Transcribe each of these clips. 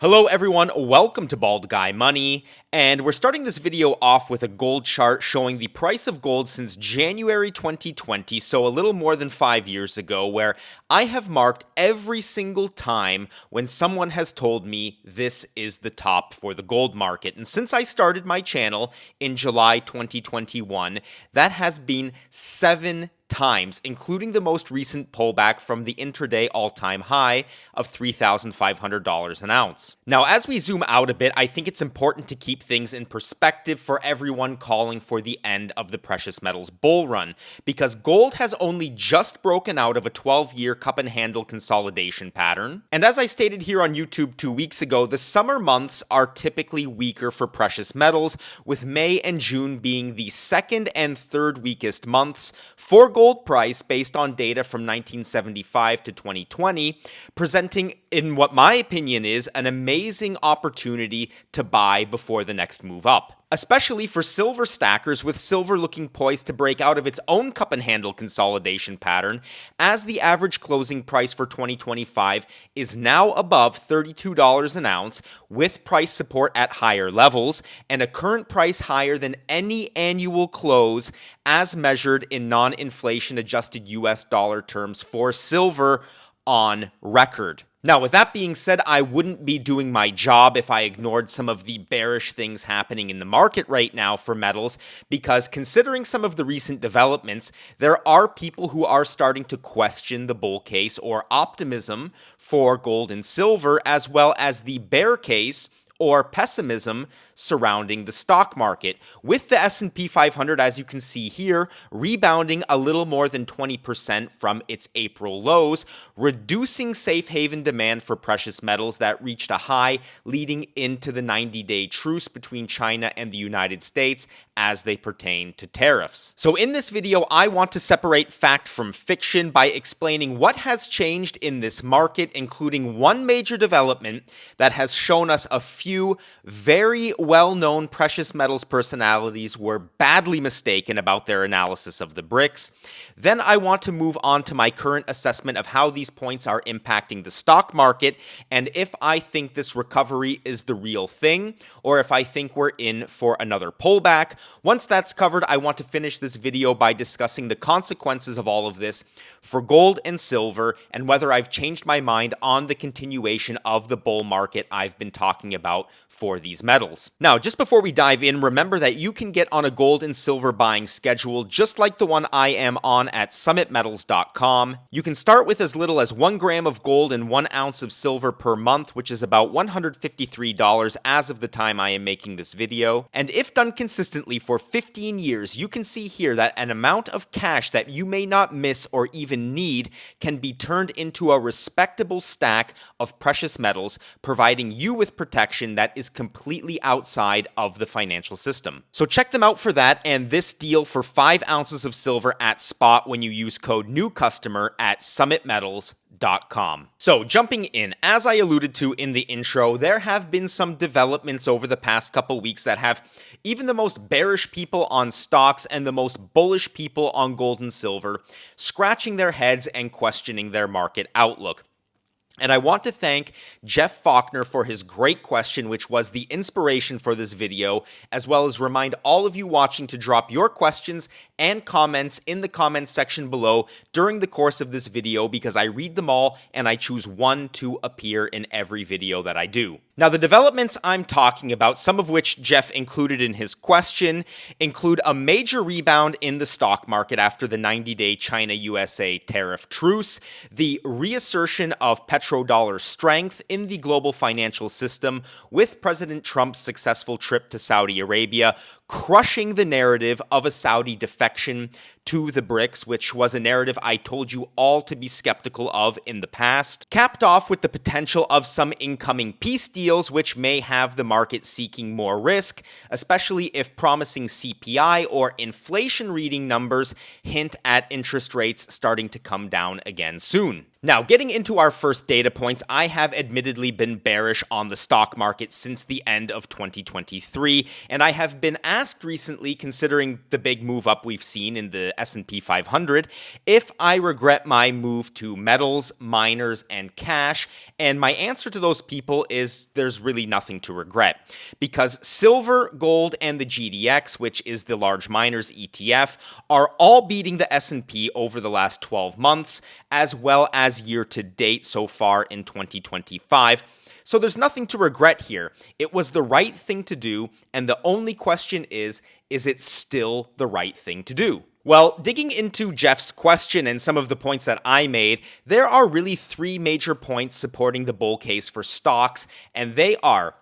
Hello everyone, welcome to Bald Guy Money, and we're starting this video off with a gold chart showing the price of gold since January 2020, so a little more than 5 years ago, where I have marked every single time when someone has told me this is the top for the gold market. And since I started my channel in July 2021, that has been 7 times, including the most recent pullback from the intraday all-time high of $3,500 an ounce. Now, as we zoom out a bit, I think it's important to keep things in perspective for everyone calling for the end of the precious metals bull run, because gold has only just broken out of a 12-year cup and handle consolidation pattern. And as I stated here on YouTube 2 weeks ago, the summer months are typically weaker for precious metals, with May and June being the second and third weakest months for gold price based on data from 1975 to 2020, presenting, in what my opinion is, an amazing opportunity to buy before the next move up. Especially for silver stackers, with silver looking poised to break out of its own cup and handle consolidation pattern, as the average closing price for 2025 is now above $32 an ounce, with price support at higher levels, and a current price higher than any annual close as measured in non-inflation adjusted US dollar terms for silver on record. Now, with that being said, I wouldn't be doing my job if I ignored some of the bearish things happening in the market right now for metals, because considering some of the recent developments, there are people who are starting to question the bull case or optimism for gold and silver, as well as the bear case or pessimism surrounding the stock market, with the S&P 500, as you can see here, rebounding a little more than 20% from its April lows, reducing safe haven demand for precious metals that reached a high leading into the 90-day truce between China and the United States as they pertain to tariffs. So in this video, I want to separate fact from fiction by explaining what has changed in this market, including one major development that has shown us a few very well-known precious metals personalities were badly mistaken about their analysis of the BRICS. Then I want to move on to my current assessment of how these points are impacting the stock market, and if I think this recovery is the real thing, or if I think we're in for another pullback. Once that's covered, I want to finish this video by discussing the consequences of all of this for gold and silver, and whether I've changed my mind on the continuation of the bull market I've been talking about for these metals. Now, just before we dive in, remember that you can get on a gold and silver buying schedule just like the one I am on at summitmetals.com. You can start with as little as 1 gram of gold and 1 ounce of silver per month, which is about $153 as of the time I am making this video. And if done consistently for 15 years, you can see here that an amount of cash that you may not miss or even need can be turned into a respectable stack of precious metals, providing you with protection that is completely outside of the financial system. So check them out for that, and this deal for 5 ounces of silver at spot when you use code NEWCUSTOMER at summitmetals.com. So jumping in, as I alluded to in the intro, there have been some developments over the past couple weeks that have even the most bearish people on stocks and the most bullish people on gold and silver scratching their heads and questioning their market outlook. And I want to thank Jeff Faulkner for his great question, which was the inspiration for this video, as well as remind all of you watching to drop your questions and comments in the comments section below during the course of this video, because I read them all and I choose one to appear in every video that I do. Now, the developments I'm talking about, some of which Jeff included in his question, include a major rebound in the stock market after the 90-day China-USA tariff truce, the reassertion of petrodollar strength in the global financial system with President Trump's successful trip to Saudi Arabia, crushing the narrative of a Saudi defection to the BRICS, which was a narrative I told you all to be skeptical of in the past, capped off with the potential of some incoming peace deals, which may have the market seeking more risk, especially if promising CPI or inflation reading numbers hint at interest rates starting to come down again soon. Now, getting into our first data points, I have admittedly been bearish on the stock market since the end of 2023, and I have been asked recently, considering the big move up we've seen in the S&P 500, if I regret my move to metals, miners, and cash, and my answer to those people is there's really nothing to regret, because silver, gold, and the GDX, which is the large miners ETF, are all beating the S&P over the last 12 months, as well as year to date so far in 2025. So there's nothing to regret here. It was the right thing to do, and the only question is it still the right thing to do? Well, digging into Jeff's question and some of the points that I made, there are really three major points supporting the bull case for stocks, and they are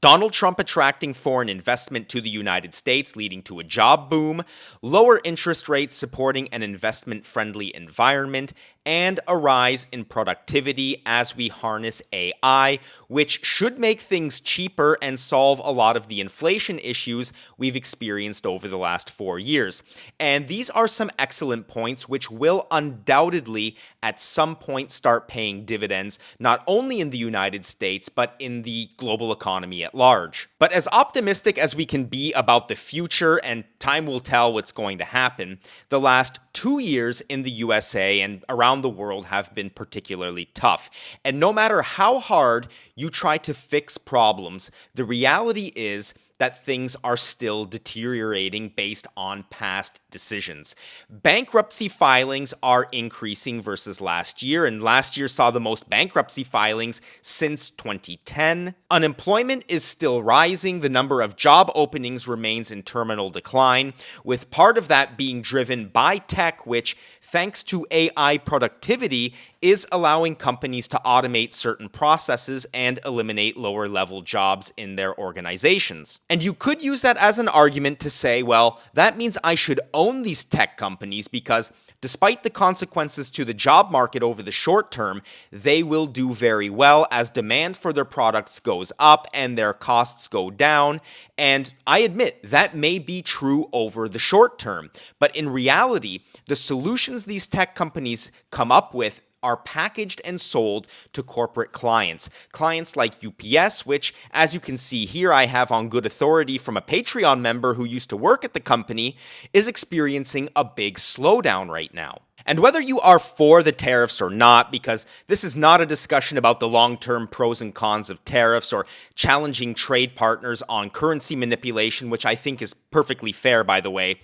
Donald Trump attracting foreign investment to the United States, leading to a job boom, lower interest rates supporting an investment-friendly environment, and a rise in productivity as we harness AI, which should make things cheaper and solve a lot of the inflation issues we've experienced over the last 4 years. And these are some excellent points which will undoubtedly at some point start paying dividends, not only in the United States, but in the global economy at large. But as optimistic as we can be about the future, and time will tell what's going to happen, the last 2 years in the USA and around the world have been particularly tough. And no matter how hard you try to fix problems, the reality is that things are still deteriorating based on past decisions. Bankruptcy filings are increasing versus last year, and last year saw the most bankruptcy filings since 2010. Unemployment is still rising. The number of job openings remains in terminal decline, with part of that being driven by tech, which, thanks to AI productivity, is allowing companies to automate certain processes and eliminate lower-level jobs in their organizations. And you could use that as an argument to say, well, that means I should own these tech companies because despite the consequences to the job market over the short term, they will do very well as demand for their products goes up and their costs go down. And I admit that may be true over the short term, but in reality, the solutions these tech companies come up with are packaged and sold to corporate clients. Clients like UPS, which, as you can see here, I have on good authority from a Patreon member who used to work at the company, is experiencing a big slowdown right now. And whether you are for the tariffs or not, because this is not a discussion about the long-term pros and cons of tariffs or challenging trade partners on currency manipulation, which I think is perfectly fair, by the way,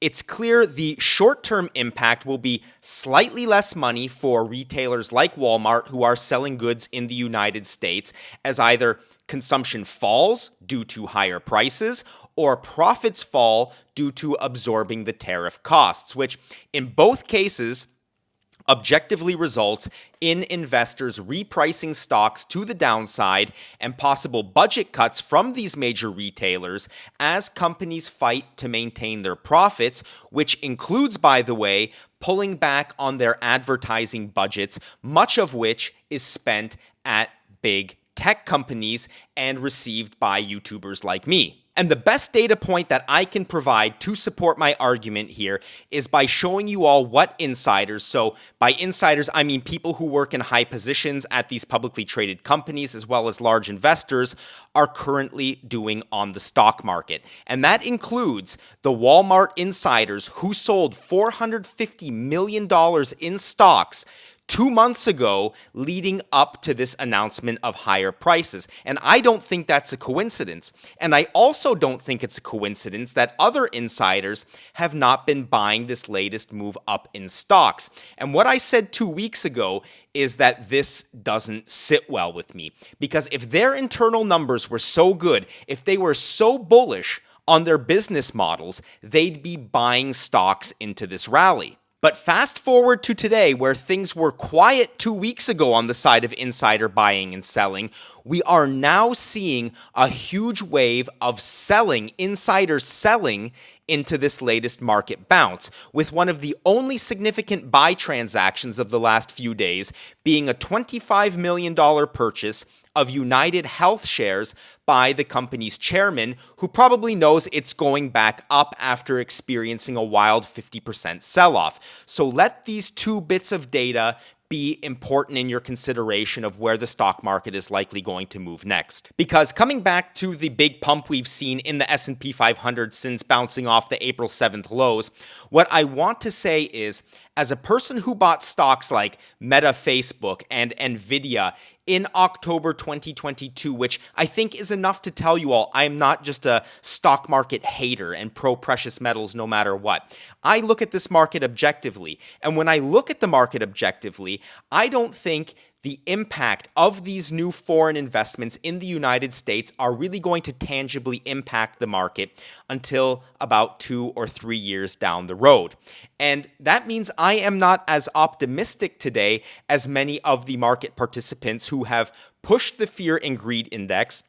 it's clear the short-term impact will be slightly less money for retailers like Walmart who are selling goods in the United States, as either consumption falls due to higher prices or profits fall due to absorbing the tariff costs, which in both cases objectively results in investors repricing stocks to the downside and possible budget cuts from these major retailers as companies fight to maintain their profits, which includes, by the way, pulling back on their advertising budgets, much of which is spent at big tech companies and received by YouTubers like me. And the best data point that I can provide to support my argument here is by showing you all what insiders, so by insiders I mean people who work in high positions at these publicly traded companies as well as large investors, are currently doing on the stock market. And that includes the Walmart insiders who sold $450 million in stocks 2 months ago, leading up to this announcement of higher prices. And I don't think that's a coincidence. And I also don't think it's a coincidence that other insiders have not been buying this latest move up in stocks. And what I said 2 weeks ago is that this doesn't sit well with me. Because if their internal numbers were so good, if they were so bullish on their business models, they'd be buying stocks into this rally. But fast forward to today, where things were quiet 2 weeks ago on the side of insider buying and selling, we are now seeing a huge wave of selling, insider selling, into this latest market bounce, with one of the only significant buy transactions of the last few days being a $25 million purchase of United Health shares by the company's chairman, who probably knows it's going back up after experiencing a wild 50% sell-off. So let these two bits of data be important in your consideration of where the stock market is likely going to move next. Because coming back to the big pump we've seen in the S&P 500 since bouncing off the April 7th lows, what I want to say is, as a person who bought stocks like Meta, Facebook, and Nvidia in October 2022, which I think is enough to tell you all, I'm not just a stock market hater and pro precious metals no matter what. I look at this market objectively. And when I look at the market objectively, I don't think the impact of these new foreign investments in the United States are really going to tangibly impact the market until about 2 or 3 years down the road. And that means I am not as optimistic today as many of the market participants who have pushed the fear and greed index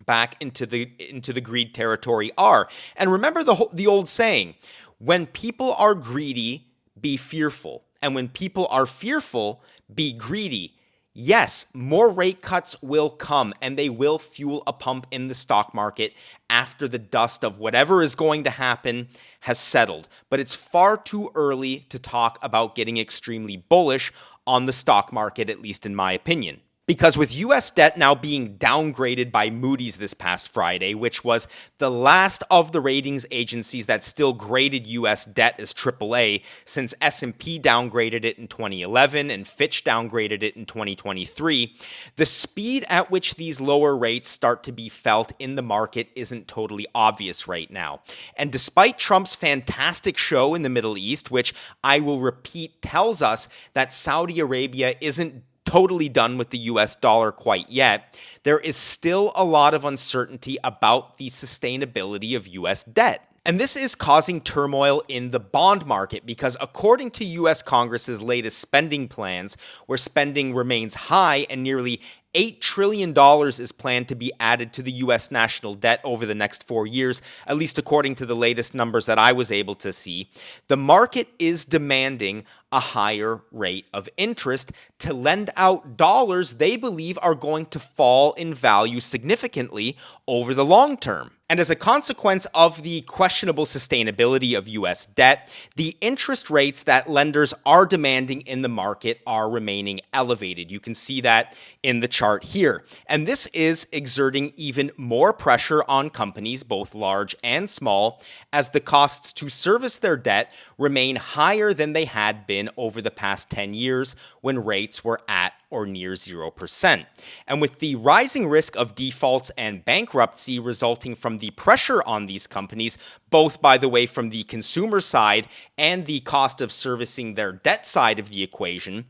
back into the greed territory are. And remember the old saying, when people are greedy, be fearful. And when people are fearful, be greedy. Yes, more rate cuts will come, and they will fuel a pump in the stock market after the dust of whatever is going to happen has settled. But it's far too early to talk about getting extremely bullish on the stock market, at least in my opinion. Because with U.S. debt now being downgraded by Moody's this past Friday, which was the last of the ratings agencies that still graded U.S. debt as AAA, since S&P downgraded it in 2011 and Fitch downgraded it in 2023, the speed at which these lower rates start to be felt in the market isn't totally obvious right now. And despite Trump's fantastic show in the Middle East, which I will repeat tells us that Saudi Arabia isn't totally done with the US dollar quite yet, there is still a lot of uncertainty about the sustainability of US debt. And this is causing turmoil in the bond market because according to US Congress's latest spending plans, where spending remains high and nearly $8 trillion is planned to be added to the U.S. national debt over the next 4 years, at least according to the latest numbers that I was able to see, the market is demanding a higher rate of interest to lend out dollars they believe are going to fall in value significantly over the long term. And as a consequence of the questionable sustainability of U.S. debt, the interest rates that lenders are demanding in the market are remaining elevated. You can see that in the chart here. And this is exerting even more pressure on companies, both large and small, as the costs to service their debt remain higher than they had been over the past 10 years when rates were at or near 0%. And with the rising risk of defaults and bankruptcy resulting from the pressure on these companies, both, by the way, from the consumer side and the cost of servicing their debt side of the equation,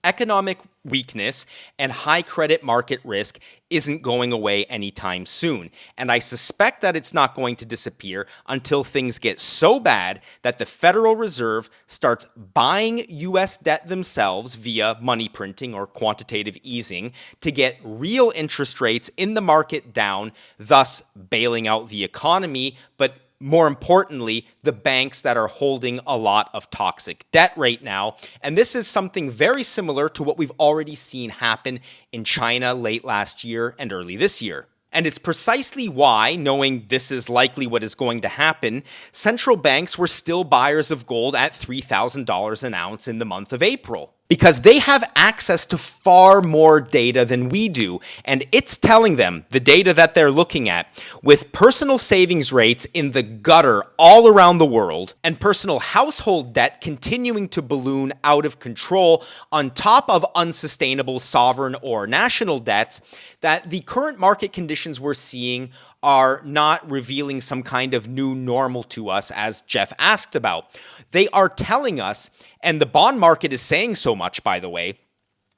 economic weakness and high credit market risk isn't going away anytime soon. And I suspect that it's not going to disappear until things get so bad that the Federal Reserve starts buying U.S. debt themselves via money printing or quantitative easing to get real interest rates in the market down, thus bailing out the economy, but more importantly, the banks that are holding a lot of toxic debt right now. And this is something very similar to what we've already seen happen in China late last year and early this year. And it's precisely why, knowing this is likely what is going to happen, central banks were still buyers of gold at $3,000 an ounce in the month of April. Because they have access to far more data than we do, and it's telling them, the data that they're looking at, with personal savings rates in the gutter all around the world, and personal household debt continuing to balloon out of control on top of unsustainable sovereign or national debts, that the current market conditions we're seeing are not revealing some kind of new normal to us, as Jeff asked about. They are telling us, and the bond market is saying so much, by the way,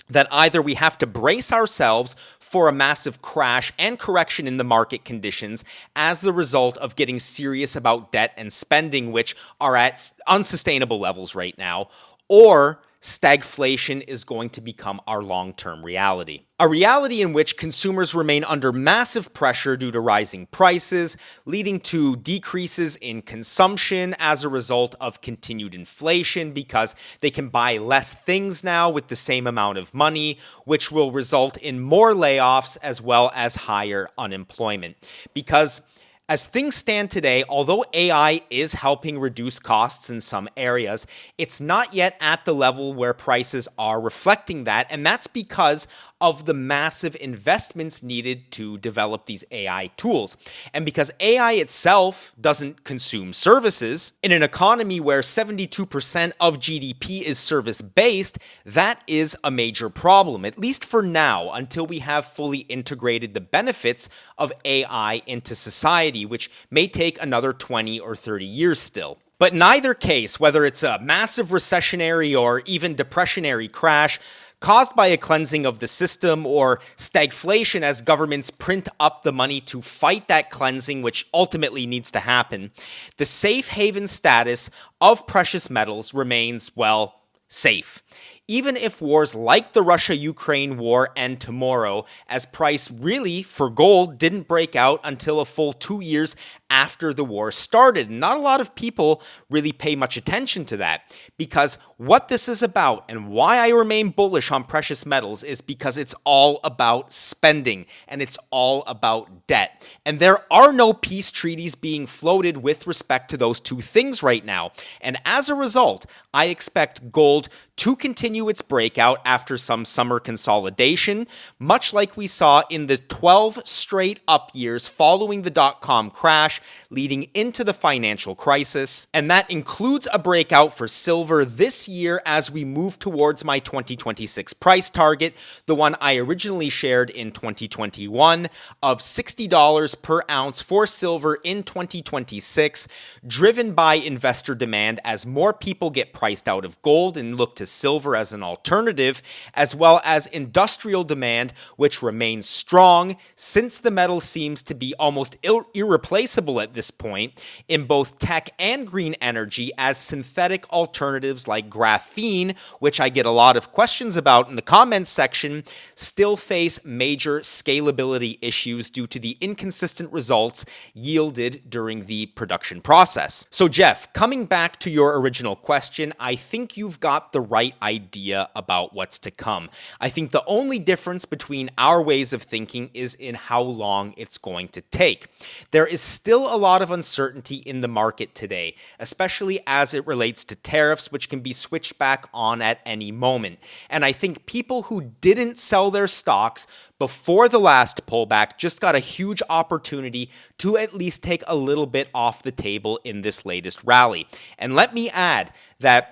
that either we have to brace ourselves for a massive crash and correction in the market conditions as the result of getting serious about debt and spending, which are at unsustainable levels right now, or stagflation is going to become our long-term reality. A reality in which consumers remain under massive pressure due to rising prices, leading to decreases in consumption as a result of continued inflation because they can buy less things now with the same amount of money, which will result in more layoffs as well as higher unemployment. Because As things stand today, although AI is helping reduce costs in some areas, it's not yet at the level where prices are reflecting that, and that's because of the massive investments needed to develop these AI tools. And because AI itself doesn't consume services, in an economy where 72% of GDP is service-based, that is a major problem, at least for now, until we have fully integrated the benefits of AI into society, which may take another 20 or 30 years still. But in either case, whether it's a massive recessionary or even depressionary crash caused by a cleansing of the system or stagflation as governments print up the money to fight that cleansing, which ultimately needs to happen, the safe haven status of precious metals remains, well, safe. Even if wars like the Russia-Ukraine war end tomorrow, as price really for gold didn't break out until a full 2 years after the war started. Not a lot of people really pay much attention to that, because what this is about and why I remain bullish on precious metals is because it's all about spending and it's all about debt. And there are no peace treaties being floated with respect to those two things right now. And as a result, I expect gold to continue its breakout after some summer consolidation, much like we saw in the 12 straight up years following the dot-com crash leading into the financial crisis. And that includes a breakout for silver this year as we move towards my 2026 price target, the one I originally shared in 2021 of $60 per ounce for silver in 2026, driven by investor demand as more people get priced out of gold and look to silver as an alternative, as well as industrial demand, which remains strong since the metal seems to be almost irreplaceable at this point in both tech and green energy as synthetic alternatives like graphene, which I get a lot of questions about in the comments section, still face major scalability issues due to the inconsistent results yielded during the production process. So Jeff, coming back to your original question, I think you've got the right idea about what's to come. I think the only difference between our ways of thinking is in how long it's going to take. There is still a lot of uncertainty in the market today, especially as it relates to tariffs, which can be switched back on at any moment. And I think people who didn't sell their stocks before the last pullback just got a huge opportunity to at least take a little bit off the table in this latest rally. And let me add that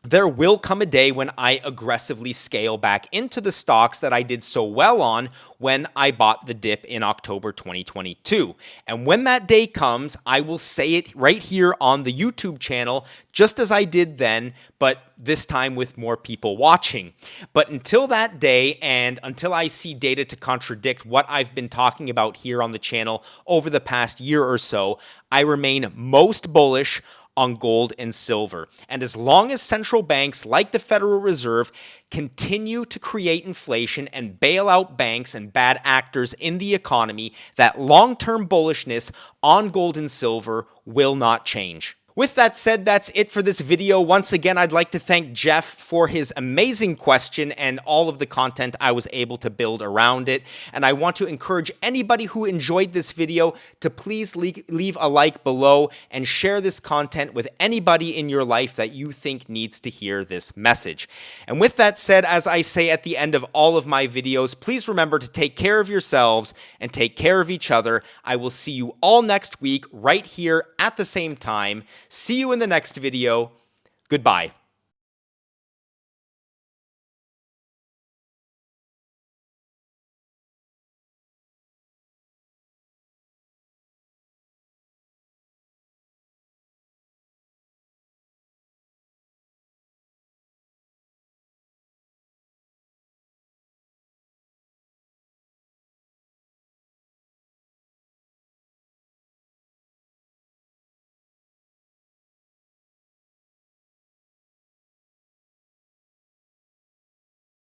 there will come a day when I aggressively scale back into the stocks that I did so well on when I bought the dip in October 2022. And when that day comes, I will say it right here on the YouTube channel, just as I did then, but this time with more people watching. But until that day, and until I see data to contradict what I've been talking about here on the channel over the past year or so, I remain most bullish on gold and silver. And as long as central banks like the Federal Reserve continue to create inflation and bail out banks and bad actors in the economy, that long-term bullishness on gold and silver will not change. With that said, that's it for this video. Once again, I'd like to thank Jeff for his amazing question and all of the content I was able to build around it. And I want to encourage anybody who enjoyed this video to please leave a like below and share this content with anybody in your life that you think needs to hear this message. And with that said, as I say at the end of all of my videos, please remember to take care of yourselves and take care of each other. I will see you all next week right here at the same time. See you in the next video. Goodbye.